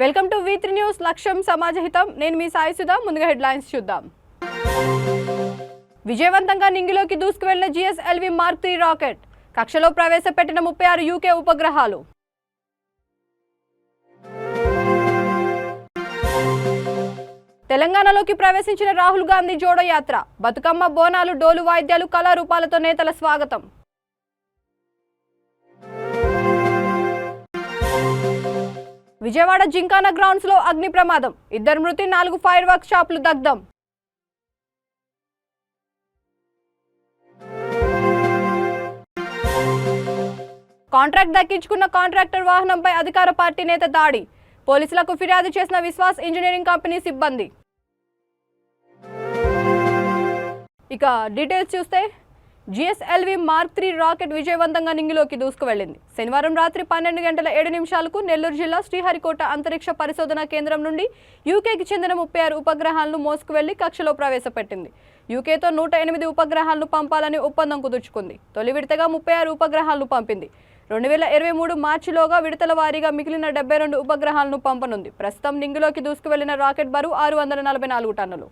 Welcome to వి3 news లక్ష్యం సమాజహితం. నేను మీ సాయి సుధా. ముందుగా హెడ్లైన్స్ చూద్దాం. విజయవంతంగా నింగిలోకి దూసుకువెళ్లిన జిఎస్ఎల్వి మార్క్ 3 రాకెట్ కక్షలో ప్రవేశపెట్టిన 36 యూకే ఉపగ్రహాలు. తెలంగాణలోకి ప్రవేశించిన రాహుల్ గాంధీ జోడో యాత్ర. బతుకమ్మ, బోనాలు, డోలు వాయిద్యాలు, కళారూపాలతో నేతల స్వాగతం. విజయవాడ జింకానా గ్రౌండ్స్ లో అగ్ని ప్రమాదం. 2 మృతి, 4 ఫైర్ వర్క్ షాపులు దగ్ధం. కాంట్రాక్ట్ దక్కించుకున్న కాంట్రాక్టర్ వాహనంపై అధికార పార్టీ నేత దాడి. పోలీసులకు ఫిర్యాదు చేసిన విశ్వాస్ ఇంజనీరింగ్ కంపెనీ సిబ్బంది. ఇక డీటెయిల్స్ చూస్తే జిఎస్ఎల్వి మార్క్ 3 రాకెట్ విజయవంతంగా నింగిలోకి దూసుకువెళ్లింది. శనివారం రాత్రి 12 గంటల 7 నిమిషాలకు నెల్లూరు జిల్లా శ్రీహరికోట అంతరిక్ష పరిశోధన కేంద్రం నుండి యూకేకి చెందిన 36 ఉపగ్రహాలను మోసుకువెళ్లి కక్షలో ప్రవేశపెట్టింది. యూకేతో 108 ఉపగ్రహాలను పంపాలని ఒప్పందం కుదుర్చుకుంది. తొలి విడతగా 36 ఉపగ్రహాలను పంపింది. 2023 మార్చిలోగా విడతల వారీగా మిగిలిన 72 ఉపగ్రహాలను పంపనుంది. ప్రస్తుతం నింగిలోకి దూసుకువెళ్లిన రాకెట్ బరువు 644 టన్నులు.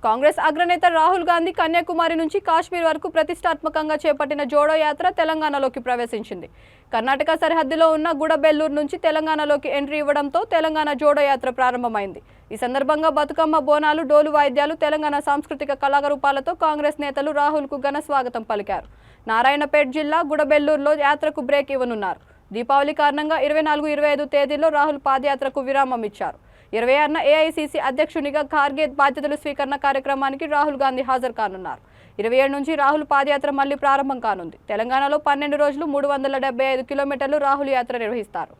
కాంగ్రెస్ అగ్రనేత రాహుల్ గాంధీ కన్యాకుమారి నుంచి కాశ్మీర్ వరకు ప్రతిష్టాత్మకంగా చేపట్టిన జోడో యాత్ర తెలంగాణలోకి ప్రవేశించింది. కర్ణాటక సరిహద్దులో ఉన్న గుడబెల్లూరు నుంచి తెలంగాణలోకి ఎంట్రీ ఇవ్వడంతో తెలంగాణ జోడో యాత్ర ప్రారంభమైంది. ఈ సందర్భంగా బతుకమ్మ బోనాలు, డోలు వాయిద్యాలు, తెలంగాణ సాంస్కృతిక కళారూపాలతో కాంగ్రెస్ నేతలు రాహుల్కు ఘన స్వాగతం పలికారు. నారాయణపేట జిల్లా గుడబెల్లూరులో యాత్రకు బ్రేక్ ఇవ్వనున్నారు. దీపావళి కారణంగా 24, 25 తేదీల్లో రాహుల్ పాదయాత్రకు విరామం ఇచ్చారు. 26న ఏఐసీసీ అధ్యక్షునిగా ఖార్గే బాధ్యతలు స్వీకరణ కార్యక్రమానికి రాహుల్ గాంధీ హాజరు కానున్నారు. 27 నుంచి రాహుల్ పాదయాత్ర మళ్లీ ప్రారంభం కానుంది. తెలంగాణలో 12 రోజులు 375 కిలోమీటర్లు రాహుల్ యాత్ర నిర్వహిస్తారు.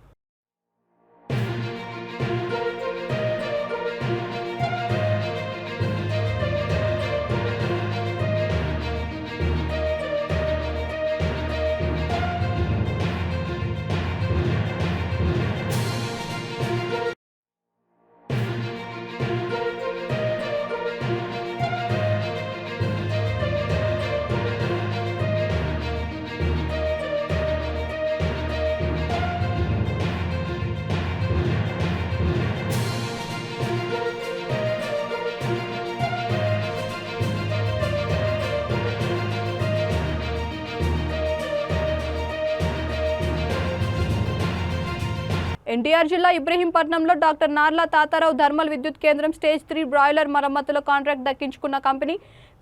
ఎన్టీఆర్ జిల్లా ఇబ్రహీంపట్నంలో డాక్టర్ నార్లా తాతారావు థర్మల్ విద్యుత్ కేంద్రం స్టేజ్ 3 బ్రాయిలర్ మరమ్మతుల కాంట్రాక్ట్ దక్కించుకున్న కంపెనీ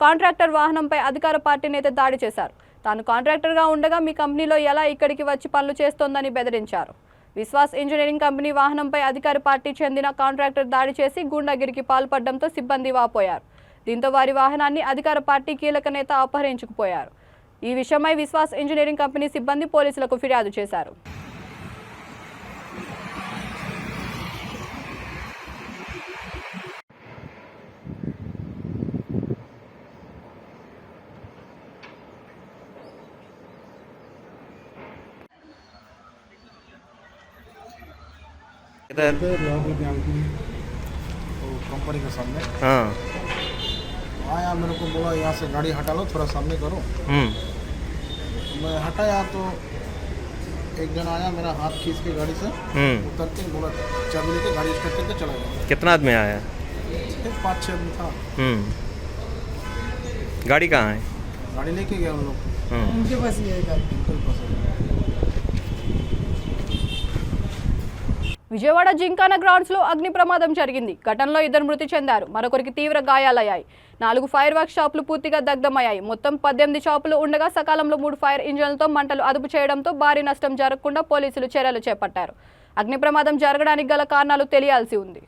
కాంట్రాక్టర్ వాహనంపై అధికార పార్టీ నేత దాడి చేశారు. తాను కాంట్రాక్టర్గా ఉండగా మీ కంపెనీలో ఎలా ఇక్కడికి వచ్చి పనులు చేస్తోందని బెదిరించారు. విశ్వాస్ ఇంజనీరింగ్ కంపెనీ వాహనంపై అధికార పార్టీ చెందిన కాంట్రాక్టర్ దాడి చేసి గూండాగిరికి పాల్పడడంతో సిబ్బంది వాపోయారు. దీంతో వారి వాహనాన్ని అధికార పార్టీ కీలక నేత అపహరించుకుపోయారు. ఈ విషయమై విశ్వాస్ ఇంజనీరింగ్ కంపెనీ సిబ్బంది పోలీసులకు ఫిర్యాదు చేశారు. इधर कंपनी के सामने हाँ आया, मेरे को बोला यहाँ से गाड़ी हटा लो, थोड़ा सामने करो। मैं हटाया तो एक जन आया, मेरा हाथ खींच के गाड़ी से उतर के बोला चाबी लेके गाड़ी स्टार्ट करके चला गया। कितना आदमी आया? 5-6 आदमी था। गाड़ी कहाँ है? गाड़ी लेके गया उन लोग, उनके पास ही है गाड़ी। उनके पास है। విజయవాడ జింకానా గ్రౌండ్స్ లో అగ్ని ప్రమాదం జరిగింది. ఘటనలో 2 మృతి చెందారు, మరొకరికి తీవ్ర గాయాలయ్యాయి. 4 ఫైర్ వర్క్ షాపులు పూర్తిగా దగ్ధమయ్యాయి. మొత్తం 18 షాపులు ఉండగా సకాలంలో 3 ఫైర్ ఇంజన్లతో మంటలు అదుపు చేయడంతో భారీ నష్టం జరగకుండా పోలీసులు చర్యలు చేపట్టారు. అగ్ని ప్రమాదం జరగడానికి గల కారణాలు తెలియాల్సి ఉంది.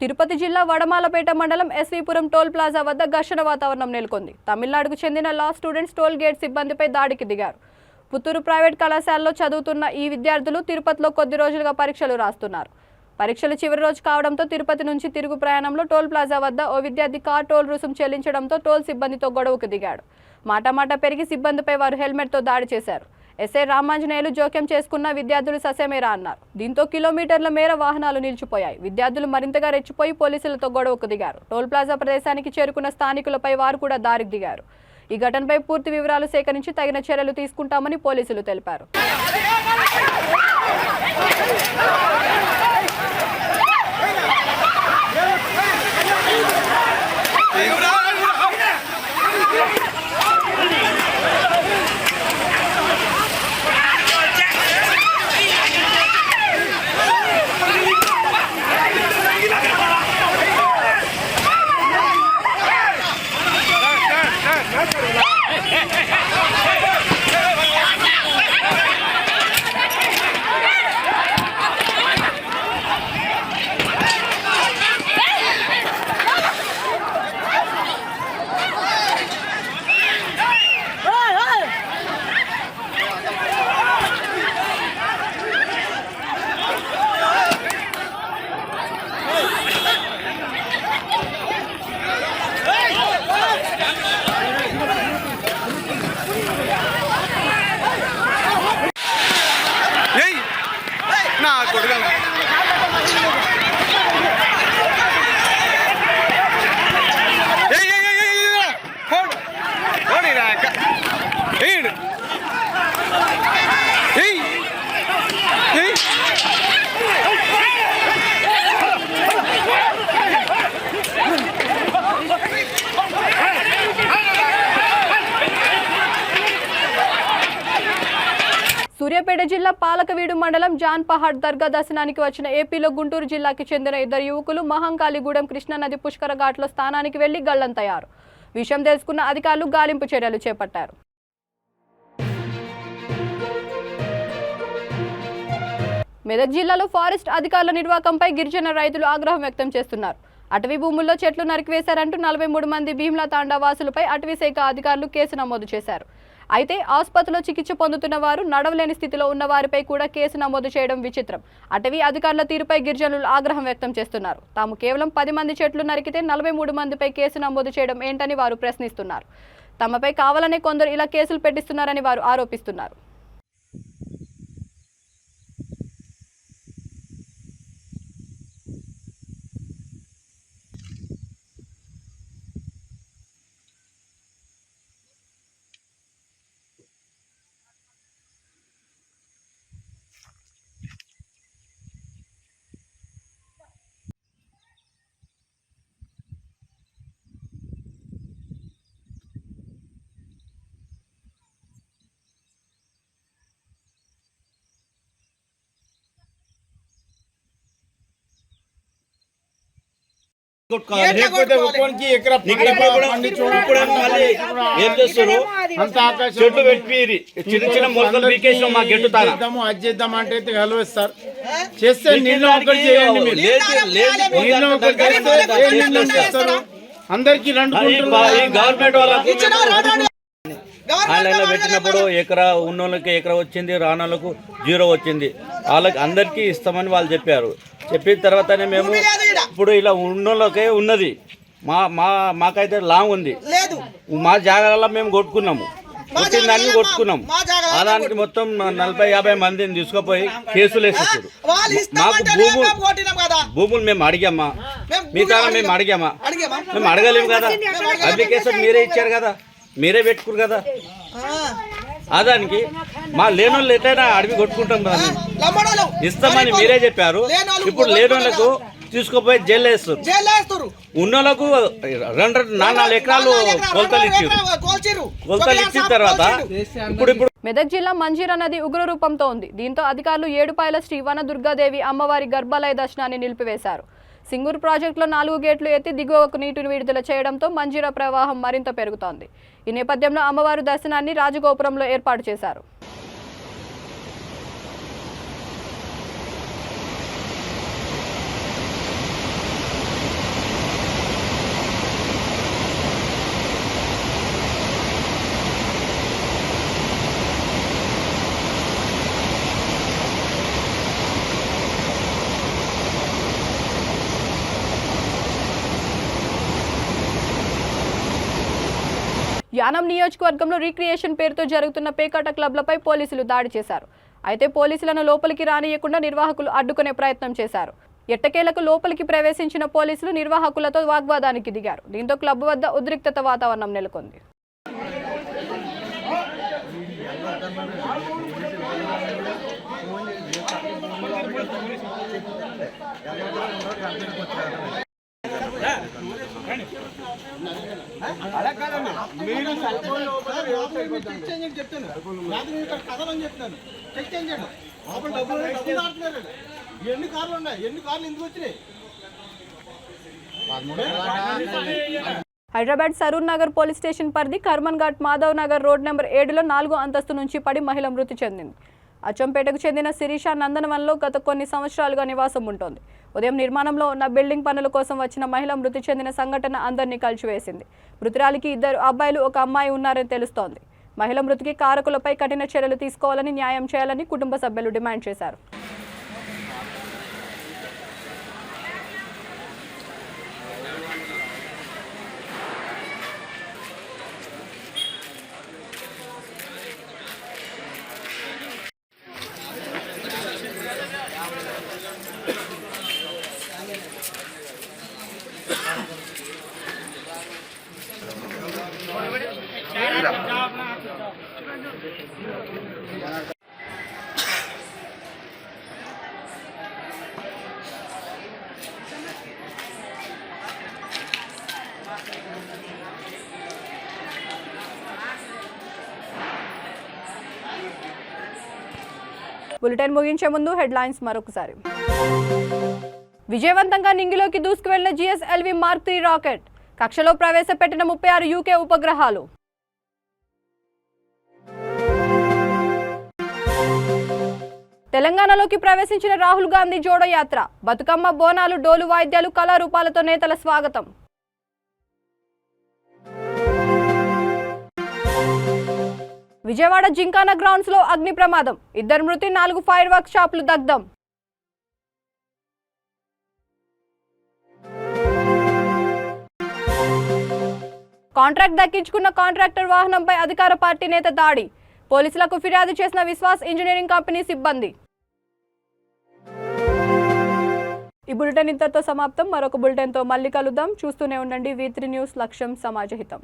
తిరుపతి జిల్లా వడమాలపేట మండలం ఎస్వీపురం టోల్ ప్లాజా వద్ద ఘర్షణ వాతావరణం నెలకొంది. తమిళనాడుకు చెందిన లా స్టూడెంట్స్ టోల్ గేట్ సిబ్బందిపై దాడికి దిగారు. పుత్తూరు ప్రైవేట్ కళాశాలలో చదువుతున్న ఈ విద్యార్థులు తిరుపతిలో కొద్ది రోజులుగా పరీక్షలు రాస్తున్నారు. పరీక్షలు చివరి రోజు కావడంతో తిరుపతి నుంచి తిరుగు ప్రయాణంలో టోల్ ప్లాజా వద్ద ఓ విద్యార్థి కార్ టోల్ రుసుం చెల్లించడంతో టోల్ సిబ్బందితో గొడవకు దిగాడు. మాటామాట పెరిగి సిబ్బందిపై వారు హెల్మెట్తో దాడి చేశారు. ఎస్ఐ రామాంజనేయులు జోక్యం చేసుకున్న విద్యార్థులు ససేమేరా అన్నారు. దీంతో కిలోమీటర్ల మేర వాహనాలు నిలిచిపోయాయి. విద్యార్థులు మరింతగా రెచ్చిపోయి పోలీసులతో గొడవకు దిగారు. టోల్ ప్లాజా ప్రదేశానికి చేరుకున్న స్థానికులపై వారు కూడా దారికి దిగారు. ఈ ఘటనపై పూర్తి వివరాలు సేకరించి తగిన చర్యలు తీసుకుంటామని పోలీసులు తెలిపారు. సూర్యాపేట జిల్లా పాలకవీడు మండలం జాన్ పహాడ్ దర్గా దర్శనానికి వచ్చిన ఏపీలో గుంటూరు జిల్లాకి చెందిన ఇద్దరు యువకులు మహంకాళిగూడెం కృష్ణానది పుష్కర ఘాట్లో స్థానానికి వెళ్లి గల్లంతయ్యారు. విషయం తెలుసుకున్న అధికారులు గాలింపు చర్యలు చేపట్టారు. మెదక్ జిల్లాలో ఫారెస్ట్ అధికారుల నిర్వాకంపై గిరిజన రైతులు ఆగ్రహం వ్యక్తం చేస్తున్నారు. అటవీ భూముల్లో చెట్లు నరికివేశారంటూ 43 మంది భీమ్లా తాండా వాసులపై అటవీ శాఖ అధికారులు కేసు నమోదు చేశారు. అయితే ఆసుపత్రిలో చికిత్స పొందుతున్న వారు, నడవలేని స్థితిలో ఉన్న వారిపై కూడా కేసు నమోదు చేయడం విచిత్రం. అటవీ అధికారుల తీరుపై గిరిజనులు ఆగ్రహం వ్యక్తం చేస్తున్నారు. తాము కేవలం 10 మంది చెట్లు నరికితే 43 మందిపై కేసు నమోదు చేయడం ఏంటని వారు ప్రశ్నిస్తున్నారు. తమపై కావాలనే కొందరు ఇలా కేసులు పెట్టిస్తున్నారని వారు ఆరోపిస్తున్నారు. చెట్లు పెట్టి చిన్న చిన్న మొలకలు పీకేసినాం మా గెట్టు అది చేద్దాం అంటే కలవేస్తారు చేస్తే నీళ్ళు ఒకటి చేయండి మీరు నీళ్ళు ఒకటి చేస్తారు అందరికి గవర్నమెంట్ వాళ్ళకి ఆన్లైన్లో పెట్టినప్పుడు ఎకరా ఉన్నోళ్ళకి ఎకరా వచ్చింది, రానోళ్ళకు 0 వచ్చింది. వాళ్ళకి అందరికీ ఇస్తామని వాళ్ళు చెప్పారు. చెప్పిన తర్వాతనే మేము ఇప్పుడు ఇలా ఉన్నోళ్ళకే ఉన్నది, మాకైతే లాంగ్ ఉంది. మా జాగాలలో మేము కొట్టుకున్నాము, కొట్టిన దాన్ని కొట్టుకున్నాం. దానికి మొత్తం 40-50 మందిని తీసుకుపోయి కేసులు వేసేసారు. మాకు భూములు మేము అడిగామా, మిగతా మేము అడిగామా? మేము అడగలేము కదా. అప్లికేషన్ మీరే ఇచ్చారు కదా, మీరే పెట్టుకురు కదా. దానికి మా లేనోళ్ళు ఎట్లయినా అడవి కొట్టుకుంటాం కదా, ఇస్తామని మీరే చెప్పారు. ఇప్పుడు లేనోళ్ళకు తీసుకుపోయి జైలు వేస్తారు. ఉన్నోళ్ళకు 2-4 ఎకరాలు కొలతలు ఇచ్చిన తర్వాత ఇప్పుడు మెదక్ జిల్లా మంజీరా నది ఉగ్ర రూపంతో ఉంది. దీంతో అధికారులు ఏడుపాయల శ్రీ వన దుర్గాదేవి అమ్మవారి గర్భాలయ దర్శనాన్ని నిలిపివేశారు. సింగూరు ప్రాజెక్టులో 4 గేట్లు ఎత్తి దిగువకు నీటిని విడుదల చేయడంతో మంజీరా ప్రవాహం మరింత పెరుగుతోంది. ఈ నేపథ్యంలో అమ్మవారి దర్శనాన్ని రాజగోపురంలో ఏర్పాటు చేశారు. యానం నియోజకవర్గంలో రీక్రియేషన్ పేరుతో జరుగుతున్న పేకాట క్లబ్లపై పోలీసులు దాడి చేశారు. అయితే పోలీసులను లోపలికి రానియకుండా నిర్వాహకులు అడ్డుకునే ప్రయత్నం చేశారు. ఎట్టకేలకు లోపలికి ప్రవేశించిన పోలీసులు నిర్వాహకులతో వాగ్వాదానికి దిగారు. దీంతో క్లబ్ వద్ద ఉద్రిక్తత వాతావరణం నెలకొంది. మీరు సెల్ ఫోన్ చెప్తాను కథలని చెప్తాను చెక్ చేయండి. డబ్బులు ఆడుతున్నారు. ఎన్ని కార్లు ఉన్నాయి? ఎన్ని కార్లు ఎందుకు వచ్చినాయి? హైదరాబాద్ సరూర్ నగర్ పోలీస్ స్టేషన్ పరిధి కర్మన్ ఘాట్ మాధవ్ నగర్ రోడ్ నెంబర్ 7లో 4వ అంతస్తు నుంచి పడి మహిళ మృతి చెందింది. అచ్చంపేటకు చెందిన శిరీష నందనవనంలో గత కొన్ని సంవత్సరాలుగా నివాసం ఉంటోంది. ఉదయం నిర్మాణంలో ఉన్న బిల్డింగ్ పనుల కోసం వచ్చిన మహిళ మృతి చెందిన సంఘటన అందరినీ కలిచివేసింది. మృతురాలికి 2 అబ్బాయిలు 1 అమ్మాయి ఉన్నారని తెలుస్తోంది. మహిళ మృతికి కారకులపై కఠిన చర్యలు తీసుకోవాలని, న్యాయం చేయాలని కుటుంబ సభ్యులు డిమాండ్ చేశారు. బులెటిన్ ముగించే ముందు హెడ్లైన్స్ మరొకసారి. విజయవంతంగా నింగిలోకి దూసుకువెళ్లిన GSLV Mark 3 రాకెట్. కక్షలో ప్రవేశపెట్టిన 36 UK ఉపగ్రహాలు. తెలంగాణలోకి ప్రవేశించిన రాహుల్ గాంధీ జోడో యాత్ర. బతుకమ్మ, బోనాలు, డోలు వాయిద్యాలు, కళారూపాలతో నేతల స్వాగతం. విజయవాడ జింకానా గ్రౌండ్స్ లో అగ్ని ప్రమాదం. 2 మృతి, 4 ఫైర్ వర్క్ షాపులు దగ్ధం. కాంట్రాక్ట్ దక్కించుకున్న కాంట్రాక్టర్ వాహనంపై అధికార పార్టీ నేత దాడి. పోలీసులకు ఫిర్యాదు చేసిన విశ్వాస్ ఇంజనీరింగ్ కంపెనీ సిబ్బంది. ఈ బులెటిన్ ఇంతటితో సమాప్తం. మరొక బులెటిన్తో మళ్ళీ కలుద్దాం. చూస్తూనే ఉండండి V3 న్యూస్. లక్ష్యం సమాజహితం.